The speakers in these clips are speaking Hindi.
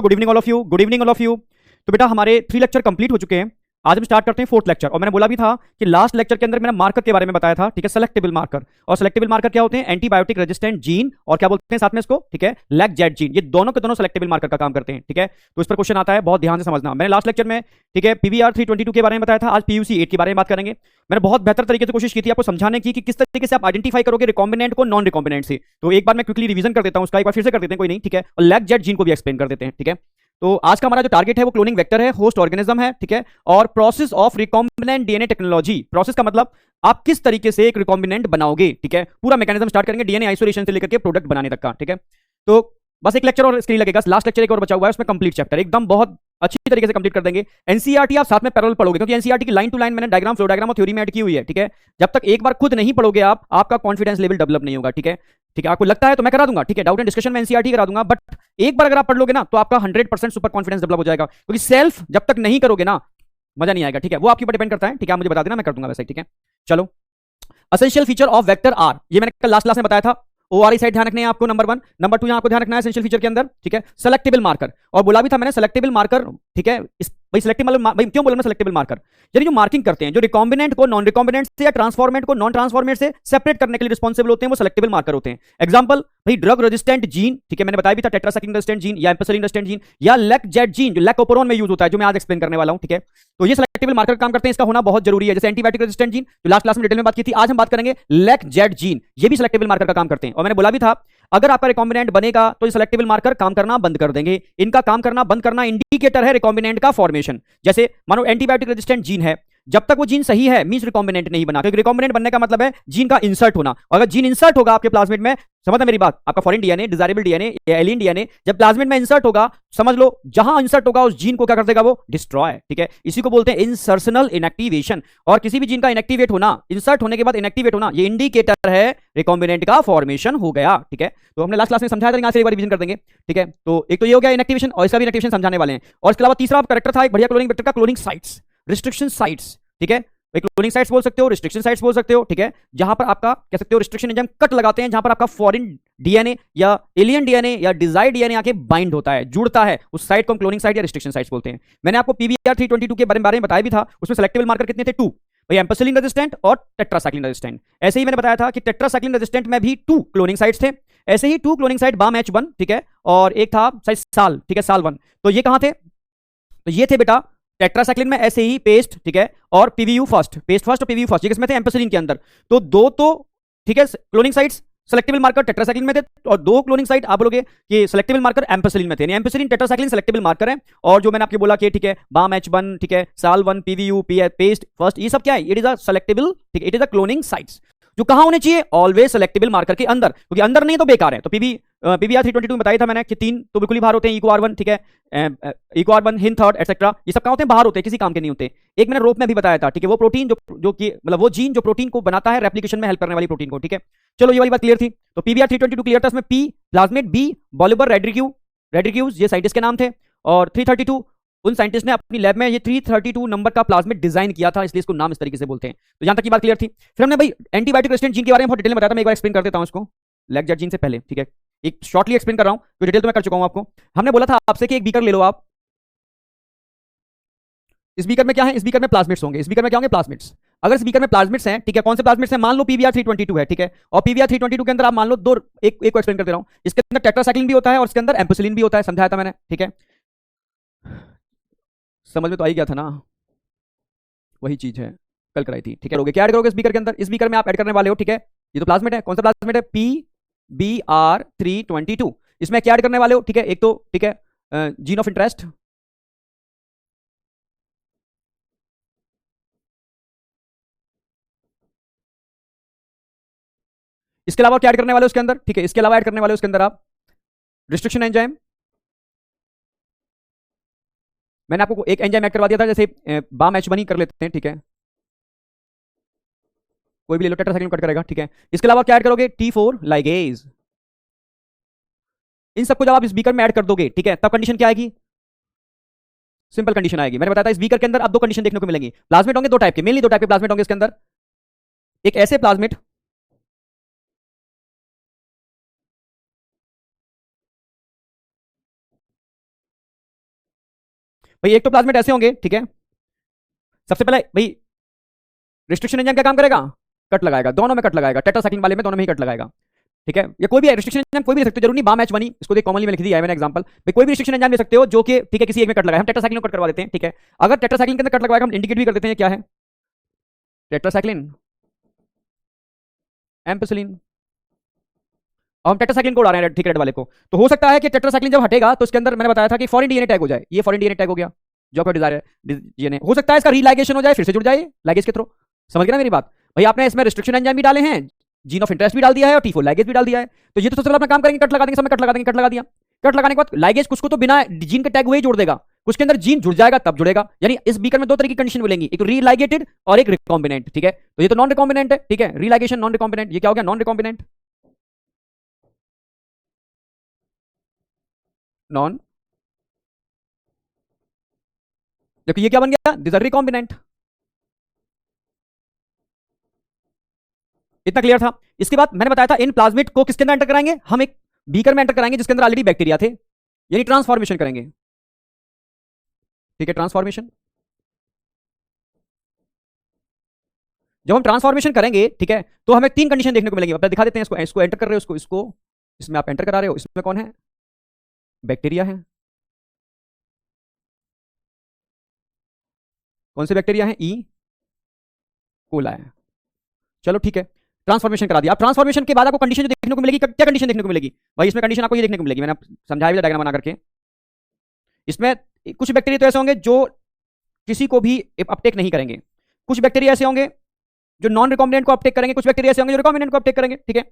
Good evening all of you, good evening all of you. तो बेटा हमारे 3 लेक्चर कंप्लीट हो चुके हैं। आज हम स्टार्ट करते हैं 4th लेक्चर। और मैंने बोला भी था कि लास्ट लेक्चर के अंदर मैंने मार्कर के बारे में बताया था, ठीक है, सेलेक्टेबल मार्कर। और सेलेक्टेबल मार्कर क्या होते हैं? एंटीबायोटिक रेजिस्टेंट जीन, और क्या बोलते हैं साथ में इसको, ठीक है, लैक जेट जीन। ये दोनों के दोनों सेलेक्टेबल मार्कर का काम करते हैं, ठीक है। तो इस पर क्वेश्चन आता है, बहुत ध्यान से समझना। मैंने लास्ट लेक्चर में, ठीक है, पीवीआर 322 के बारे में बताया था, आज पीयूसी 8 के बारे में बात करेंगे। मैंने बहुत बेहतर तरीके से कोशिश की थी आपको समझाने की कि किस तरीके से आप आइडेंटिफाई करोगे रिकॉम्बिनेंट को नॉन रिकॉम्बिनेंट से। तो एक बार मैं क्विकली रिवीजन कर देता हूं उसका, एक बार फिर से कर देते हैं, कोई नहीं, ठीक है। और लैक जेट जीन को भी एक्सप्लेन कर देते हैं, ठीक है। तो आज का हमारा जो टारगेट है वो क्लोनिंग वेक्टर है, होस्ट ऑर्गेनिज्म है, ठीक है, और process of recombinant DNA technology. Process का मतलब आप किस तरीके से एक रिकॉम्बिनेंट बनाओगे, ठीक है। पूरा मैकेनिज्म स्टार्ट करेंगे डीएनए आइसोलेशन से लेकर के प्रोडक्ट बनाने तक का, ठीक है। तो बस एक लेक्चर और इसके लिए लगेगा, लास्ट लेक्चर एक और बचा हुआ है, उसमें कंप्लीट चैप्टर एकदम बहुत अच्छी तरीके से कंप्लीट कर देंगे। एनसीईआरटी आप साथ में पैरेलल पढ़ोगे, क्योंकि एनसीईआरटी की लाइन टू लाइन मैंने डायग्राम, फ्लो डायग्राम और थ्योरी में ऐड की हुई है, ठीक है। जब तक एक बार खुद नहीं पढ़ोगे आप, आपका कॉन्फिडेंस लेवल डेवलप नहीं होगा, ठीक है। ठीक है, आपको लगता है तो मैं करा दूंगा, ठीक है, डाउट एंड डिस्कशन में एनसीईआरटी करा दूंगा, बट एक बार अगर आप पढ़ लोगे ना तो आपका 100% सुपर कॉन्फिडेंस डेवलप हो जाएगा। क्योंकि सेल्फ जब तक नहीं करोगे ना, मजा नहीं आएगा, ठीक है। वो आपके ऊपर डिपेंड करता है, ठीक है, आप मुझे बता देना, मैं कर दूंगा वैसे, ठीक है। चलो, essential feature of vector are, ये मैंने कल लास्ट क्लास में बताया था। ओआरई साइड ध्यान रखने हैं आपको, नंबर 1। नंबर 2 यहां आपको ध्यान रखना है एसेंशियल फीचर के अंदर, ठीक है, सेलेक्टेबल मार्कर। और बोला भी था मैंने सेलेक्टेबल मार्कर, ठीक है। भाई सेलेक्टेबल, भाई क्यों बोला मैं सेलेक्टेबल मार्कर? यानी जो मार्किंग करते हैं, जो रिकॉम्बिनेंट को नॉन रिकॉम्बिनेंट से या ट्रांसफॉर्मेट को नॉन ट्रांसफॉर्मेट से सेपरेट करने के लिए रिस्पॉन्सिबल होते हैं, वो सेलेक्टेबल मार्कर होते हैं। एग्जांपल, भाई ड्रग रेजिस्टेंट जीन, ठीक है, मैंने बताया भी था, टेट्रासाइक्लिन रेजिस्टेंट जीन या एम्पिसिलिन रेजिस्टेंट जीन, या लैक जेट जीन जो लैकोपोरोन में यूज होता है, जो मैं आज एक्सप्लेन करने वाला हूं, ठीक है। तो ये सेलेक्टेबल मार्कर काम करते हैं, इसका होना बहुत जरूरी है। जैसे एंटीबायोटिक रेजिस्टेंट जीन जो लास्ट क्लास में डिटेल में बात की थी, आज हम बात करेंगे लैक जेट जीन, ये भी सेलेक्टेबल मार्कर का काम करते हैं। और मैंने बोला भी था, अगर आपका रिकॉम्बिनेंट बनेगा तो ये सेलेक्टेबल मार्कर काम करना बंद कर देंगे। इनका काम करना बंद करना इंडिकेटर है रिकॉम्बिनेंट का फॉर्मेशन। जैसे मानो एंटीबायोटिक रेजिस्टेंट जीन है, जब तक वो जीन सही है मींस रिकॉम्बिनेंट नहीं बना, क्योंकि रिकॉम्बिनेंट बनने का मतलब है जीन का इंसर्ट होना। और अगर जीन इंसर्ट होगा आपके प्लाज्मिड में, समझना मेरी बात, आपका फॉरेन डीएनए, डिजायरेबल डीएनए या एलियन डीएनए जब प्लाज्मिड में इंसर्ट होगा, समझ लो जहां इंसर्ट होगा उस जीन को क्या कर देगा वो? डिस्ट्रॉय, ठीक है। इसी को बोलते हैं इंसर्शनल इनएक्टिवेशन। और किसी भी जीन का इनएक्टिवेट होना, इंसर्ट होने के बाद इनएक्टिवेट होना, ये इंडिकेटर है रिकॉम्बिनेंट का फॉर्मेशन हो गया, ठीक है। तो हमने लास्ट क्लास में समझाया था, यहाँ से एक बार रिवीजन कर देंगे, ठीक है। तो एक तो ये हो गया इनएक्टिवेशन, और इसका भी इनएक्टिवेशन समझाने वाले हैं। और इसके अलावा तीसरा कैरेक्टर था एक बढ़िया क्लोनिंग वेक्टर का, क्लोनिंग साइट्स, रिस्ट्रिक्शन साइट्स, ठीक है। क्लोनिंग साइट्स बोल सकते हो, रिस्ट्रिक्शन साइट्स बोल सकते हो, ठीक है। जहां पर आपका कह सकते हो रिस्ट्रिक्शन एंजाइम कट लगाते हैं, जहां पर आपका फॉरेन डीएनए या एलियन डीएनए या डिजायर्ड डीएनए आके बाइंड होता है, जुड़ता है, उस साइट को हम क्लोनिंग साइट या रिस्ट्रिक्शन साइट्स बोलते हैं। मैंने आपको पीवीआर 322 के बारे में बताया भी था, उसमें सेलेक्टेबल मार्कर कितने थे? 2, भाई एम्पिसिलिन रेजिस्टेंट और टेट्रासाइक्लिन रेजिस्टेंट। ऐसे ही मैंने बताया था कि टेट्रासाइक्लिन रेजिस्टेंट में भी 2 क्लोनिंग साइट्स थे। ऐसे ही 2 क्लोनिंग साइट बाम H1, ठीक है, और एक था साल, ठीक है, साल 1। तो ये कहां थे? तो ये थे बेटा टेट्रासाइक्लिन में, ऐसे ही पेस्ट, ठीक है, और पीवीयू फर्स्ट, पेस्ट फर्स्ट और पीवीयू फर्स्ट, ये किसमें थे? एम्पिसिलिन के अंदर। तो 2 तो, ठीक है, cloning sites selectable marker tetracycline में थे, और 2 क्लोनिंग साइट आप बोलोगे कि सेलेक्टेबल मार्कर एम्पिसिलिन में थे। यानी एम्पिसिलिन टेट्रासाइक्लिन सेलेक्टेबल मार्कर है। और जो मैंने आपको बोला कि, ठीक है, बाम H1, ठीक है, साल 1, पीवीयू, पेस्ट फर्स्ट, ये सब क्या है? इट इज अ सेलेक्टेबल, ठीक है, it is a cloning sites जो कहां होने चाहिए? ऑलवेज सेलेक्टेबल मार्कर के अंदर, क्योंकि अंदर नहीं तो बेकार है। तो पीवीआर 322 में बताया था मैंने कि 3 तो बिल्कुल ही बाहर होते हैं, इको R1, ठीक है, इको R1, हिन थर्ड एटसेट्रा, ये सब कहां होते हैं? बाहर होते हैं, किसी काम के नहीं होते। एक मैंने रोप में भी बताया था, ठीक है, वो प्रोटीन जो कि मतलब वो जीन जो प्रोटीन को बनाता है, रेप्लिकेशन में हेल्प करने वाली प्रोटीन को, ठीक है। चलो ये वाली बात क्लियर थी। तो पीवीआर 322 क्लियर था, उसमें पी प्लाज्मिड, बी बॉलिबर रेड्रिक्यूज, ये साइंटिस्ट के नाम थे। और 332 उन साइंटिस्ट ने अपनी लैब में ये 332 नंबर का प्लाज्मिड डिजाइन किया था, इसलिए इसको नाम इस तरीके से बोलते हैं। तो यहां तक की बात क्लियर थी। फिर हमने भाई एंटीबायोटिक रेजिस्टेंट जीन के बारे में बहुत डिटेल में बताया था, मैं एक बार एक्सप्लेन कर देता हूं इसको, लैक जेट जीन से पहले, ठीक है। एक शॉर्टली एक्सप्लेन कर रहा हूं, तो डिटेल तो मैं कर चुका हूं आपको। हमने बोला था आपसे कि एक बीकर ले लो आप, इस बीकर में क्या है? इस बीकर में प्लाज्मिड्स होंगे। इस बीकर में क्या होंगे? प्लाज्मिड्स। अगर इस बीकर में प्लाज्मिड्स हैं, ठीक है, कौन से प्लाज्मिड्स हैं? मान लो पीवीआर 322 है, ठीक है, और पीवीआर 322 के अंदर आप मान लो दो, एक को एक्सप्लेन कर दे रहा हूं, इसके अंदर टेट्रासाइक्लिन भी होता है और इसके अंदर एम्पिसिलिन भी होता है, समझाया था मैंने, ठीक है। समझ में तो आई गया था ना? वही चीज है, कल कराई थी, ठीक है। क्या ऐड करोगे इस बीकर के अंदर? इस बीकर में आप ऐड करने वाले हो, ठीक है, ये तो प्लाज्मिड है। कौन सा प्लाज्मिड है? PBr 322। इसमें क्या ऐड करने वाले हो? ठीक है, एक तो, ठीक है, जीन ऑफ इंटरेस्ट, इसके अलावा क्या ऐड करने वाले हो उसके अंदर? ठीक है, इसके अलावा ऐड करने वाले हो उसके अंदर आप रिस्ट्रिक्शन एंजाइम। मैंने आपको एक एंजाइम ऐड करवा दिया था, जैसे बाम H1 ही कर लेते हैं, ठीक है, कोई भी ले लो, टेट्रासाइक्लिन कट करेगा, ठीक है। इसके अलावा क्या ऐड करोगे? T4 ligase. इन सबको जब आप इस बीकर में ऐड कर दोगे, ठीक है, तब कंडीशन क्या आएगी? सिंपल कंडीशन आएगी। मैंने बताया था इस बीकर के अंदर अब 2 कंडीशन देखने को मिलेंगी। प्लाज्मिड होंगे 2 टाइप के, मेनली 2 टाइप के प्लाज्मिड होंगे इसके अंदर। एक ऐसे प्लाज्मिड भाई एक तो प्लाज्मिड ऐसे होंगे, ठीक है, सबसे पहले भाई रिस्ट्रिक्शन एंजाइम क्या काम करेगा, कट लगाएगा, दोनों में कट लगाएगा, टेट्रासाइक्लिन वाले में दोनों में ही कट लगाएगा, ठीक है। ये कोई भी रिस्ट्रिक्शन एंजाइम कोई भी ले सकते हो, जरूरी नहीं बाम एच बनी, इसको देख कॉमनली में लिख दिया है मैंने एग्जांपल, भाई कोई भी रिस्ट्रिक्शन एंजाइम ले सकते हो जो कि ठीक है किसी एक में कट लगाए, हम टेट्रासाइक्लिन को कट करवा देते हैं, ठीक है। अगर टेट्रासाइक्लिन के अंदर कट लगवाएगा हम इंडिकेट भी कर देते हैं क्या है, टेट्रासाइक्लिन एम्पिसिलिन, और हम टेट्रासाइक्लिन को उड़ा रहे हैं ठीक रेड वाले को, तो हो सकता है कि टेट्रासाइक्लिन जब हटेगा तो इसके अंदर मैंने बताया था कि फॉरेन डीएनए टैग हो जाए, ये फॉरेन डीएनए टैग हो गया जो आपका डिजायर है डीएनए, हो सकता है इसका रीलाइगेशन हो जाए, फिर से जुड़ जाए लाइगेज के थ्रू, समझ गए ना मेरी बात। भाई आपने इसमें रिस्ट्रिक्शन एंजाइम भी डाले हैं, जीन ऑफ इंटरेस्ट भी डाल दिया है और T4 लाइगेज भी डाल दिया है, तो ये तो सबसे पहले अपना काम करेंगे, कट लगा देंगे, समय कट लगा देंगे, कट लगा दिया, कट लगाने के बाद लाइगेज कुछ को तो बिना जीन के टैग हुए ही जोड़ देगा, कुछ के अंदर जीन जुड़ जाएगा तब जुड़ेगा, यानी इस बीकर में दो तरह की कंडीशन मिलेंगी, एक तो रीलाइगेटेड और एक रिकॉम्बिनेंट, ठीक है। तो ये तो नॉन रिकॉम्बिनेंट है, ठीक है, रीलाइगेशन नॉन रिकॉम्बिनेंट, ये क्या हो गया, नॉन रिकॉम्बिनेंट, नॉन, जबकि ये क्या बन गया, दिस आर रिकॉम्बिनेंट। इतना क्लियर था। इसके बाद मैंने बताया था इन प्लाज्मिड को किसके अंदर एंटर कराएंगे, हम एक बीकर में एंटर कराएंगे जिसके अंदर ऑलरेडी बैक्टीरिया थे, यानी ट्रांसफॉर्मेशन करेंगे, ठीक है, ट्रांसफॉर्मेशन। जब हम ट्रांसफॉर्मेशन करेंगे, ठीक है, तो हमें तीन कंडीशन देखने को मिलेंगी, अब दिखा देते हैं, इसको एंटर कर रहे हो, इसको इसमें आप एंटर करा रहे हो, इसमें कौन है, बैक्टीरिया है, कौन से बैक्टीरिया है, ई कोला है, चलो ठीक है, ट्रांसफॉर्मेशन करा दिया। अब ट्रांसफॉर्मेशन के बाद आपको कंडीशन जो देखने को मिलेगी, क्या कंडीशन देखने को मिलेगी भाई, इसमें कंडीशन आपको ये देखने को मिलेगी, मैंने समझाया भी डायग्राम बना करके, इसमें कुछ बैक्टीरिया तो ऐसे होंगे जो किसी को भी अपटेक नहीं करेंगे, कुछ बैक्टीरिया ऐसे होंगे जो नॉन रिकॉम्बिनेंट को अपटेक करेंगे, कुछ बैक्टीरिया ऐसे होंगे जो रिकॉम्बिनेंट को अपटेक करेंगे, ठीक है,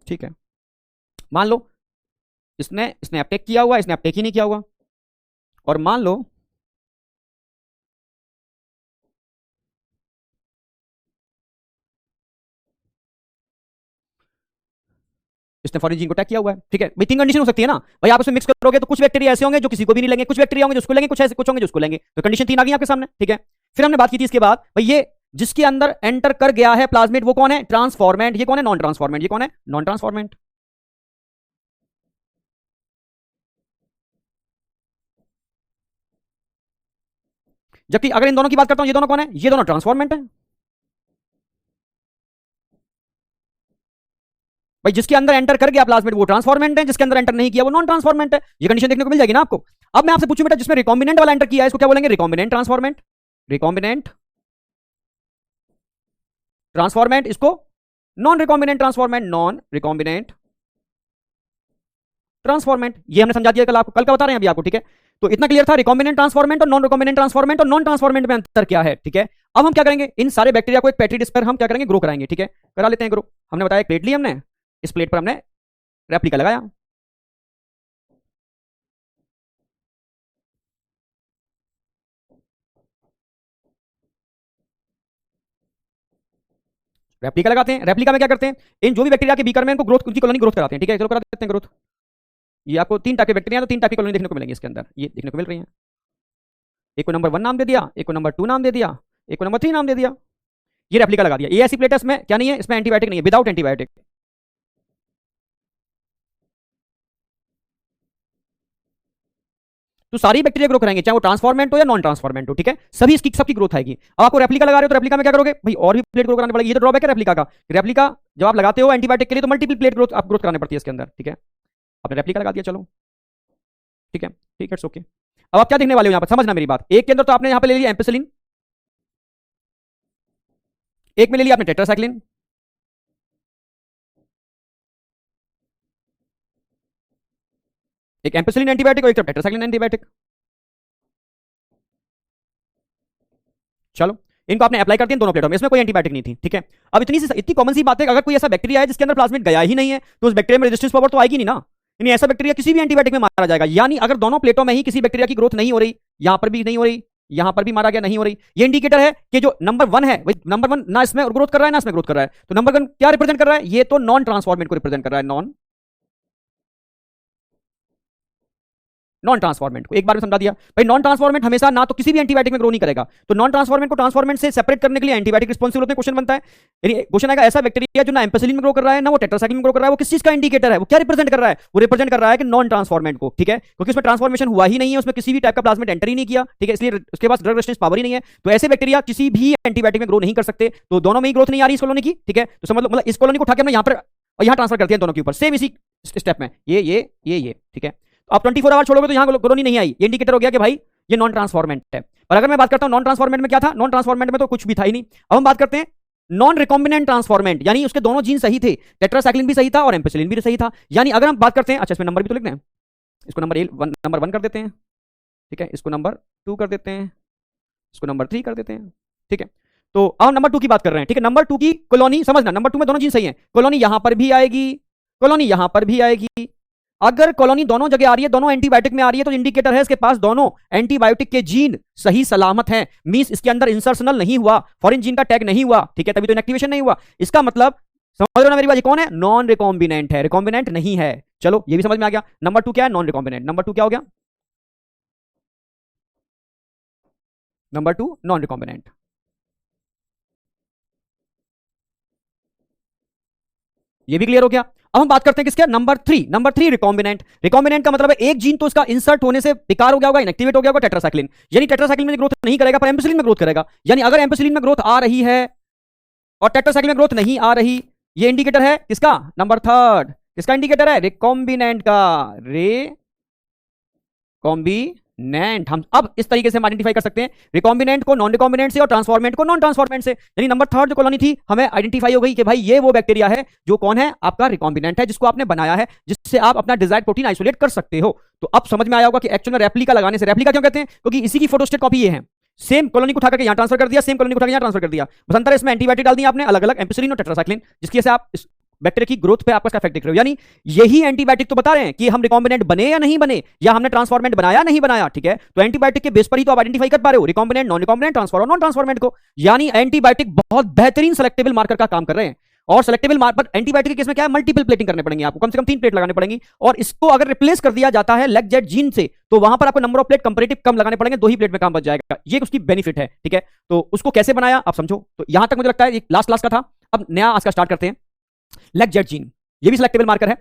ठीक है। मान लो इसने इसने अपटेक किया हुआ, इसने अपटेक ही नहीं किया हुआ, और मान लो इसने फॉरेन जीन को टैग किया हुआ है, ठीक है। भाई तीन कंडीशन हो सकती है ना भाई, आप उसमें मिक्स करोगे तो कुछ बैक्टीरिया ऐसे होंगे जो किसी को भी नहीं लेंगे, कुछ बैक्टीरिया होंगे जो उसको लेंगे, कुछ ऐसे कुछ होंगे जो उसको लेंगे, तो कंडीशन तीन आ गई आपके सामने, ठीक है। फिर हमने बात की थी इसके बाद भाई ये जिसके अंदर एंटर कर गया है प्लाज्मिड वो कौन है, ट्रांसफॉर्मेंट, ये कौन है, नॉन ट्रांसफॉर्मेंट, ये कौन है, नॉन ट्रांसफॉर्मेंट। जबकि अगर इन दोनों की बात करता हूं, ये दोनों कौन है, ये दोनों ट्रांसफॉर्मेंट है भाई, जिसके अंदर एंटर कर गया प्लाज्मिड वो ट्रांसफॉर्मेंट है, जिसके अंदर एंटर नहीं किया वो नॉन ट्रांसफॉर्मेंट है, ये कंडीशन देखने को मिल जाएगी ना आपको। अब मैं आपसे पूछूं बेटा जिसमें रिकॉम्बिनेंट वाला एंटर किया है इसको क्या बोलेंगे, रिकॉम्बिनेंट ट्रांसफॉर्मेंट, रिकॉम्बिनेंट ट्रांसफॉर्मेंट, इसको non recombinant transformant, non recombinant transformant, ये हमने समझा दिया कल आपको, कल का बता रहे हैं अभी आपको, ठीक है। तो इतना क्लियर था रिकॉम्बिनेंट ट्रांसफॉर्मेंट और नॉन रिकॉम्बिनेंट ट्रांसफॉर्मेंट, और नॉन ट्रांसफॉर्मेंट में अंतर क्या है, ठीक है। अब हम क्या करेंगे, इन सारे बैक्टीरिया को एक पेट्री डिश पर हम क्या करेंगे, ग्रो कराएंगे, ठीक है, करा लेते हैं ग्रो। हमने बताया एक प्लेट ली हमने, इस प्लेट पर हमने रेप्लिका लगाया, रेप्लिका लगाते हैं, रेप्लिका में क्या करते हैं, इन जो भी बैक्टीरिया के बीकर में इनको ग्रोथ, उनकी कॉलोनी ग्रोथ कराते हैं, ठीक है, चलो करा देते हैं ग्रोथ। ये आपको तीन टाइप के बैक्टीरिया, तो तीन टाइप की कॉलोनी देखने को मिलेंगी इसके अंदर, ये देखने को मिल रही है, एक को नंबर 1 नाम दे दिया, एक को नंबर 2 नाम दे दिया, एक को नंबर 3 नाम दे दिया, ये रेप्लिका लगा दिया। ये ऐसी प्लेट है इसमें क्या नहीं है, इसमें एंटीबायोटिक नहीं है, विदाउट एंटीबायोटिक। तो सारी बैक्टीरिया ग्रो कराएंगे चाहे वो ट्रांसफॉर्मेंट हो या नॉन ट्रांसफॉर्मेंट हो, ठीक है, सभी इसकी सबकी ग्रोथ आएगी। अब आपको रेप्लिका लगा रहे हो तो रेप्लिका में क्या करोगे भाई, और भी प्लेट ग्रो करानी पड़ेगी, ये तो ड्रॉबैक है रेप्लिका का। रेप्लिका जब आप लगाते हो एंटीबायोटिक के लिए तो मल्टीपल प्लेट ग्रोथ आप ग्रोथ करानी पड़ती है इसके अंदर, ठीक है। आपने रेप्लिका लगा दिया, चलो ठीक है, ठीक है, ओके। अब आप क्या देखने वाले हो यहाँ पर, समझना मेरी बात, एक के अंदर तो आपने यहाँ पे ले लिया एम्पिसिलिन, एक में ले लिया आपने टेट्रासाइक्लिन, एक एम्पिसिलिन एंटीबायोटिक और एक टेट्रासाइक्लिन एंटीबायोटिक, चलो इनको आपने अप्लाई कर दिया दोनों प्लेटों में, इसमें कोई एंटीबायोटिक नहीं थी, ठीक है। अब इतनी कॉमन सी बात है, अगर कोई ऐसा बैक्टीरिया है जिसके अंदर प्लाज्मिड गया ही नहीं है तो उस बैक्टीरिया में रेजिस्टेंस पावर तो आएगी नहीं ना, यानी ऐसा बैक्टीरिया किसी भी एंटीबायोटिक में मारा जाएगा। यानी अगर दोनों प्लेटों में ही किसी बैक्टीरिया की ग्रोथ नहीं हो रही, यहां पर भी नहीं हो रही, यहां पर भी मारा गया नहीं हो रही, ये इंडिकेटर है कि जो नंबर 1 है, नंबर 1 ना इसमें ग्रोथ कर रहा है ना इसमें ग्रोथ कर रहा है, तो नंबर 1 क्या रिप्रेजेंट कर रहा है, ये तो नॉन ट्रांसफॉर्मेंट को रिप्रेजेंट कर रहा है, नॉन नॉन ट्रांसफॉर्मेंट को एक बार में समझा दिया भाई। नॉन ट्रांसफॉर्मेंट हमेशा ना तो किसी भी एंटीबायोटिक में ग्रो नहीं करेगा, तो नॉन ट्रांसफॉर्मेंट को ट्रांसफॉर्मेंट से सेपरेट करने के लिए एंटीबायोटिक रिस्पॉन्सिबल होते हैं। क्वेश्चन बनता है, यानी क्वेश्चन आएगा ऐसा बैक्टीरिया जो ना एम्पेसिलिन में ग्रो कर रहा है ना वो टेट्रासाइक्लिन में ग्रो कर रहा है, वो किस चीज का इंडिकेटर है, वो क्या रिप्रेजेंट कर रहा है, वो रिप्रेजेंट कर रहा है कि नॉन ट्रांसफॉर्मेंट को, ठीक है, क्योंकि उसमें ट्रांसफॉर्मेशन हुआ ही नहीं है, उसमें किसी भी टाइप का प्लाज्मिड एंटर ही नहीं किया, ठीक है, इसलिए उसके पास ड्रग रेजिस्टेंस पावर ही नहीं है। तो ऐसे बैक्टीरिया किसी भी एंटीबायोटिक में ग्रो नहीं कर सकते, तो दोनों में ही ग्रोथ नहीं आ रही इस कॉलोनी की, ठीक है। तो समझ लो मतलब इस कॉलोनी को उठा के हमने यहाँ पर और यहाँ ट्रांसफर करते हैं दोनों के ऊपर, सेम इसी स्टेप में ये, ठीक है। तो आप 24 आवर छोड़ोगे तो यहाँ कॉलोनी नहीं आई, ये इंडिकेटर हो गया कि भाई ये नॉन ट्रांसफॉर्मेंट है। और अगर मैं बात करता हूँ नॉन ट्रांसफॉर्मेंट में क्या था, नॉन ट्रांसफॉर्मेंट में तो कुछ भी था ही नहीं। अब हम बात करते हैं नॉन रिकॉम्बिनेंट ट्रांसफॉर्मेंट, यानी उसके दोनों जीन सही थे, टेट्रासाइक्लिन भी सही था और एम्पेसिलिन भी सही था। यानी अगर हम बात करते हैं, अच्छा इसमें नंबर भी तो लिखना है, इसको नंबर 1 कर देते हैं, ठीक है, इसको नंबर 2 कर देते हैं, इसको नंबर 3 कर देते हैं, ठीक है। तो अब नंबर 2 की बात कर रहे हैं, ठीक है। नंबर 2 की कॉलोनी समझना, नंबर 2 में दोनों जीन सही है, कॉलोनी यहां पर भी आएगी, कॉलोनी यहां पर भी आएगी। अगर कॉलोनी दोनों जगह आ रही है, दोनों एंटीबायोटिक में आ रही है, तो इंडिकेटर है इसके पास दोनों एंटीबायोटिक के जीन सही सलामत हैं, मींस इसके अंदर इंसर्शनल नहीं हुआ, फॉरेन जीन का टैग नहीं हुआ, ठीक है, तभी तो इनएक्टिवेशन नहीं हुआ। इसका मतलब समझ लो ना मेरी बात, कौन है, नॉन रिकॉम्बिनेंट है, रिकॉम्बिनेंट नहीं है। चलो ये भी समझ में आ गया। नंबर 2 क्या है, नॉन रिकॉम्बिनेंट। नंबर 2 क्या हो गया, नंबर 2 नॉन रिकॉम्बिनेंट। ये भी क्लियर हो गया। अब हम बात करते हैं किसके, नंबर 3। Number 3 recombinant. रिकॉम्बिनेंट का मतलब है एक जीन तो इसका इंसर्ट होने से बेकार हो गया होगा, इनएक्टिवेट हो गया होगा, टेट्रासाइक्लिन, यानी टेट्रासाइक्लिन में ग्रोथ नहीं करेगा पर एम्पेसिलिन में ग्रोथ करेगा। यानी अगर एम्पेसिलिन में ग्रोथ आ रही है और टेट्रासाइक्लिन में ग्रोथ नहीं आ रही, ये इंडिकेटर है किसका, नंबर 3। किसका इंडिकेटर है, रिकॉम्बिनेंट का, रिकॉम्बिनेंट। हम अब इस तरीके से हम आइडेंटिफाई कर सकते हैं रिकॉम्बिनेंट को नॉन रिकॉम्बिनेंट से और ट्रांसफॉर्मेंट को नॉन ट्रांसफॉर्मेंट से। यानी नंबर 3 जो कॉलोनी थी हमें आइडेंटिफाई हो गई कि भाई ये वो बैक्टीरिया है जो कौन है, आपका रिकॉम्बिनेंट है, जिसको आपने बनाया है, जिससे आप अपना डिजायर्ड प्रोटीन आइसोलेट कर सकते हो। तो अब समझ में आया होगा कि एक्चुअल में रेप्लिका लगाने से, रेप्लिका क्यों कहते हैं, क्योंकि इसी की फोटोस्टेट कॉपी ये है, सेम कॉलोनी को उठा करके यहां ट्रांसफर कर दिया, सेम कॉलोनी को उठा के यहां ट्रांसफर कर दिया, बस अंतर इसमें एंटीबायोटिक डाल दिया आपने अलग अलग, एम्पेसिलिन और टेट्रासाइक्लिन, जिसकी वजह से आप इस बैक्टीरिया की ग्रोथ पे आपका इफेक्ट देख रहे हो। यानी यही एंटीबायोटिक तो बता रहे हैं कि हम रिकॉम्बिनेंट बने या नहीं बने, या हमने ट्रांसफॉर्मेंट बनाया नहीं बनाया, ठीक है। तो एंटीबायोटिक के बेस पर ही तो आप आइडेंटिफाई कर पा रहे हो recombinant, non recombinant, transform, non transformant को। यानी एंटीबायोटिक बहुत बेहतरीन सेलेक्टेबल मार्कर का काम कर रहे हैं। और सेलेक्टेबल मार्कर एंटीबायोटिक के केस में क्या है, मल्टीपल प्लेटिंग करने पड़ेंगे आपको, कम से कम 3 प्लेट लगाने पड़ेंगी। और इसको अगर रिप्लेस कर दिया जाता है लेग जेट जीन से, तो वहां पर आपको नंबर ऑफ प्लेट कंपैरेटिव कम लगाने पड़ेंगे, 2 ही प्लेट में काम बच जाएगा। ये उसकी बेनिफिट है, ठीक है। तो उसको कैसे बनाया आप समझो। तो यहां तक मुझे लगता है लास्ट क्लास का था। अब नया आज का स्टार्ट करते हैं, लेग जेट जीन, ये भी सिलेक्टेबल मार्कर है।